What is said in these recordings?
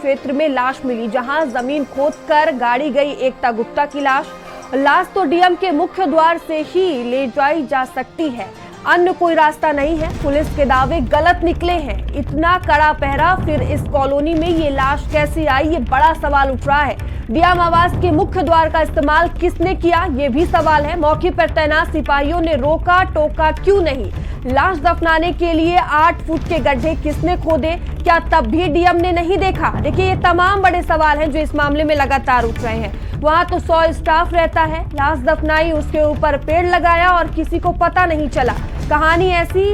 क्षेत्र में लाश मिली, जहां जमीन खोदकर गाड़ी गई एकता गुप्ता की लाश तो डीएम के मुख्य द्वार से ही ले जाई जा सकती है, अन्य कोई रास्ता नहीं है। पुलिस के दावे गलत निकले हैं। इतना कड़ा पहरा, फिर इस कॉलोनी में ये लाश कैसे आई, ये बड़ा सवाल उठ रहा है। डीएम आवास के मुख्य द्वार का इस्तेमाल किसने किया, ये भी सवाल है। मौके पर तैनात सिपाहियों ने रोका टोका क्यों नहीं? लाश दफनाने के लिए 8 फुट के गड्ढे किसने खोदे, क्या तब भी डीएम ने नहीं देखा? देखिए, ये तमाम बड़े सवाल हैं जो इस मामले में लगातार उठ रहे हैं। वहां तो 100 स्टाफ रहता है, लाश दफनाई, उसके ऊपर पेड़ लगाया और किसी को पता नहीं चला। कहानी ऐसी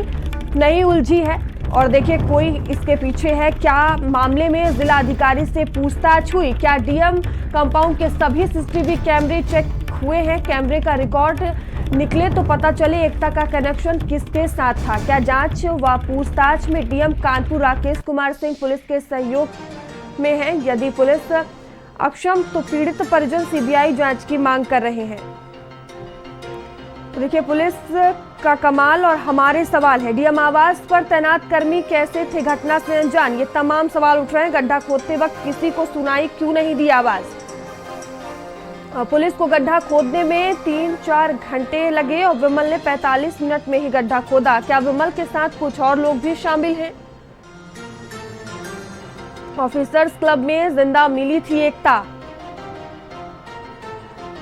नहीं उलझी है। और देखिए, कोई इसके पीछे है क्या? मामले में जिला अधिकारी से पूछताछ हुई। क्या डीएम कंपाउंड के सभी सीसीटीवी कैमरे चेक हुए हैं? कैमरे का रिकॉर्ड निकले तो पता चले एकता का कनेक्शन किसके साथ था। क्या जांच व पूछताछ में डीएम कानपुर राकेश कुमार सिंह पुलिस के सहयोग में है? यदि पुलिस अक्षम तो पीड़ित परिजन सीबीआई जांच की मांग कर रहे हैं। तो देखिए, पुलिस का कमाल और हमारे सवाल है। डीएम आवास पर तैनात कर्मी कैसे थे घटना से अनजान, ये तमाम सवाल उठ रहे हैं। गड्ढा खोदते वक्त किसी को सुनाई क्यों नहीं दी आवाज? पुलिस को गड्ढा खोदने में 3-4 घंटे लगे और विमल ने 45 मिनट में ही गड्ढा खोदा। क्या विमल के साथ कुछ और लोग भी शामिल हैं? ऑफिसर्स क्लब में जिंदा मिली थी एकता।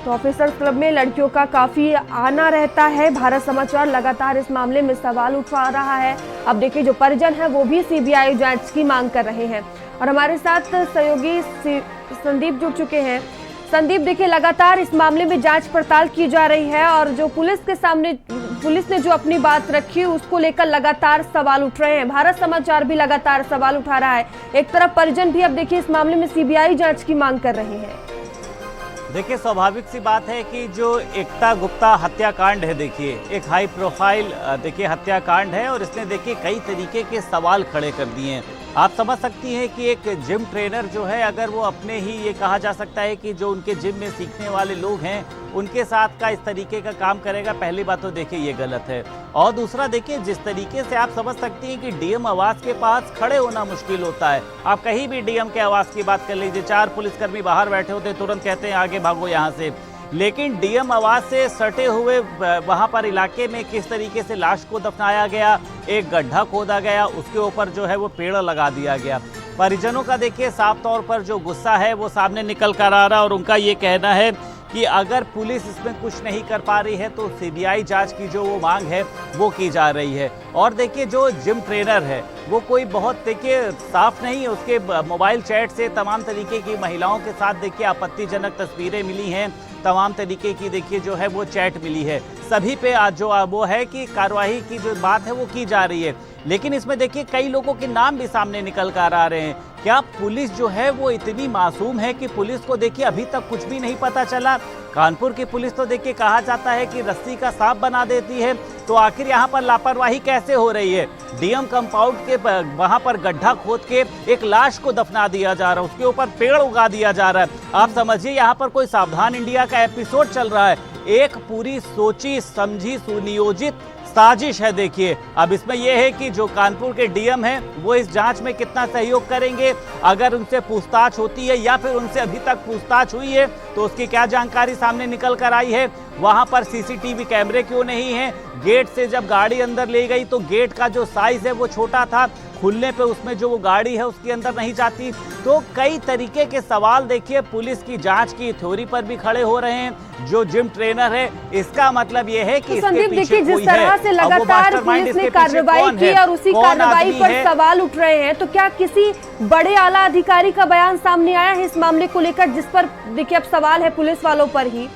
तो ऑफिसर्स क्लब में लड़कियों का काफी आना रहता है। भारत समाचार लगातार इस मामले में सवाल उठा रहा है। अब देखिए, जो परिजन है वो भी सीबीआई जांच की मांग कर रहे हैं। और हमारे साथ सहयोगी संदीप जुड़ चुके हैं। संदीप, देखिए, लगातार इस मामले में जांच पड़ताल की जा रही है और जो पुलिस ने जो अपनी बात रखी उसको लेकर लगातार सवाल उठ रहे हैं। भारत समाचार भी लगातार सवाल उठा रहा है। एक तरफ परिजन भी अब देखिए इस मामले में सीबीआई जांच की मांग कर रहे हैं। देखिए, स्वाभाविक सी बात है कि जो एकता गुप्ता हत्याकांड है, देखिए एक हाई प्रोफाइल देखिए हत्याकांड है और इसने देखिए कई तरीके के सवाल खड़े कर दिए हैं। आप समझ सकती हैं कि एक जिम ट्रेनर जो है, अगर वो अपने ही ये कहा जा सकता है कि जो उनके जिम में सीखने वाले लोग हैं उनके साथ का इस तरीके का काम करेगा, पहली बात तो देखिए ये गलत है। और दूसरा, देखिए जिस तरीके से आप समझ सकती हैं कि डीएम आवास के पास खड़े होना मुश्किल होता है। आप कहीं भी डीएम के आवास की बात कर लीजिए, 4 पुलिसकर्मी बाहर बैठे होते तुरंत कहते हैं आगे भागो यहाँ से। लेकिन डीएम आवास से सटे हुए वहां पर इलाके में किस तरीके से लाश को दफनाया गया, एक गड्ढा खोदा गया, उसके ऊपर जो है वो पेड़ लगा दिया गया। परिजनों का देखिए साफ तौर पर जो गुस्सा है वो सामने निकल कर आ रहा है और उनका ये कहना है कि अगर पुलिस इसमें कुछ नहीं कर पा रही है तो सीबीआई जांच की जो वो मांग है वो की जा रही है। और देखिए, जो जिम ट्रेनर है वो कोई बहुत देखिए साफ नहीं है। उसके मोबाइल चैट से तमाम तरीके की महिलाओं के साथ देखिए आपत्तिजनक तस्वीरें मिली हैं, तमाम तरीके की देखिए जो है वो चैट मिली है। सभी पे आज जो वो है कि कार्रवाई की जो बात है वो की जा रही है। लेकिन इसमें देखिए कई लोगों के नाम भी सामने निकल कर आ रहे हैं। क्या पुलिस जो है वो इतनी मासूम है कि पुलिस को देखिए अभी तक कुछ भी नहीं पता चला? कानपुर की पुलिस तो देखिए कहा जाता है कि रस्सी का सांप बना देती है, तो आखिर यहाँ पर लापरवाही कैसे हो रही है? डीएम कंपाउंड के वहां पर गड्ढा खोद के एक लाश को दफना दिया जा रहा है, उसके ऊपर पेड़ उगा दिया जा रहा है। आप समझिए यहाँ पर कोई सावधान इंडिया का एपिसोड चल रहा है। एक पूरी सोची समझी सुनियोजित साजिश है। देखिए, अब इसमें यह है कि जो कानपुर के डीएम हैं वो इस जांच में कितना सहयोग करेंगे, अगर उनसे पूछताछ होती है या फिर उनसे अभी तक पूछताछ हुई है तो उसकी क्या जानकारी सामने निकल कर आई है। वहां पर सीसीटीवी कैमरे क्यों नहीं है? गेट से जब गाड़ी अंदर ले गई तो गेट का जो साइज है वो छोटा था, खुलने पे उसमें जो वो गाड़ी है उसके अंदर नहीं जाती। तो कई तरीके के सवाल देखिए पुलिस की जांच की थ्योरी पर भी खड़े हो रहे हैं। जो जिम ट्रेनर है, इसका मतलब ये है कि संदीप, देखिए जिस तरह से लगातार पुलिस ने कार्रवाई की और उसी कार्रवाई पर सवाल उठ रहे हैं, तो क्या किसी बड़े आला अधिकारी का बयान सामने आया है इस मामले को लेकर, जिस पर देखिए अब सवाल है पुलिस वालों पर ही?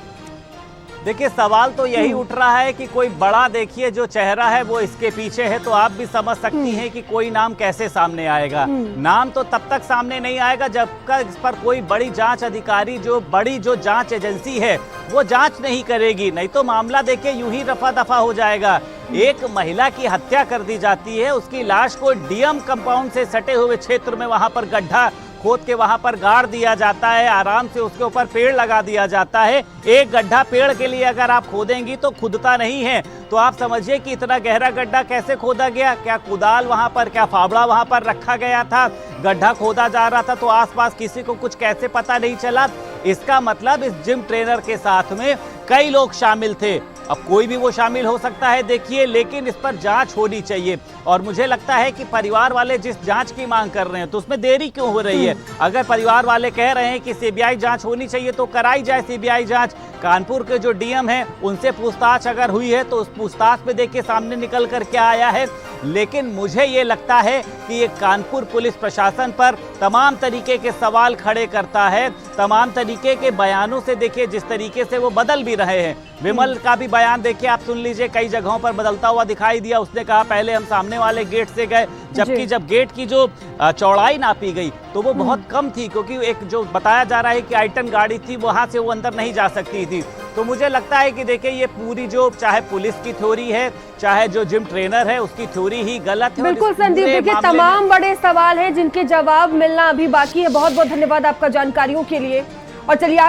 देखिए, सवाल तो यही उठ रहा है कि कोई बड़ा देखिए जो चेहरा है वो इसके पीछे है, तो आप भी समझ सकती हैं कि कोई नाम कैसे सामने आएगा। नाम तो तब तक सामने नहीं आएगा जब तक इस पर कोई बड़ी जांच अधिकारी, जो बड़ी जो जांच एजेंसी है वो जांच नहीं करेगी, नहीं तो मामला देखिए यूं ही रफा दफा हो जाएगा। एक महिला की हत्या कर दी जाती है, उसकी लाश को डीएम कंपाउंड से सटे हुए क्षेत्र में वहां पर गड्ढा खोद के वहां पर गाड़ दिया जाता है, आराम से उसके ऊपर पेड़ लगा दिया जाता है। एक गड्ढा पेड़ के लिए अगर आप खोदेंगी तो खुदता नहीं है। तो आप समझिए कि इतना गहरा गड्ढा कैसे खोदा गया। क्या कुदाल वहां पर, क्या फावड़ा वहां पर रखा गया था? गड्ढा खोदा जा रहा था तो आसपास किसी को कुछ कैसे पता नहीं चला? इसका मतलब इस जिम ट्रेनर के साथ में कई लोग शामिल थे। अब कोई भी वो शामिल हो सकता है देखिए, लेकिन इस पर जांच होनी चाहिए। और मुझे लगता है कि परिवार वाले जिस जांच की मांग कर रहे हैं तो उसमें देरी क्यों हो रही है? अगर परिवार वाले कह रहे हैं कि सीबीआई जांच होनी चाहिए तो कराई जाए सीबीआई जांच। कानपुर के जो डीएम हैं उनसे पूछताछ अगर हुई है तो उस पूछताछ में देखिए सामने निकल कर क्या आया है। लेकिन मुझे ये लगता है कि ये कानपुर पुलिस प्रशासन पर तमाम तरीके के सवाल खड़े करता है। तमाम तरीके के बयानों से देखिए जिस तरीके से वो बदल भी रहे हैं। विमल का भी बयान देखिए, आप सुन लीजिए, कई जगहों पर बदलता हुआ दिखाई दिया। उसने कहा पहले हम सामने वाले गेट से गए, जबकि जब गेट की जो चौड़ाई नापी गई तो वो बहुत कम थी, क्योंकि एक जो बताया जा रहा है कि आइटन गाड़ी थी वहां से वो अंदर नहीं जा सकती थी। तो मुझे लगता है कि देखिए ये पूरी जो चाहे पुलिस की थ्योरी है, चाहे जो जिम ट्रेनर है उसकी थ्योरी ही गलत है। बिल्कुल संदीप, देखिए तमाम बड़े सवाल हैं जिनके जवाब मिलना अभी बाकी है। बहुत बहुत धन्यवाद आपका जानकारियों के लिए। और चलिए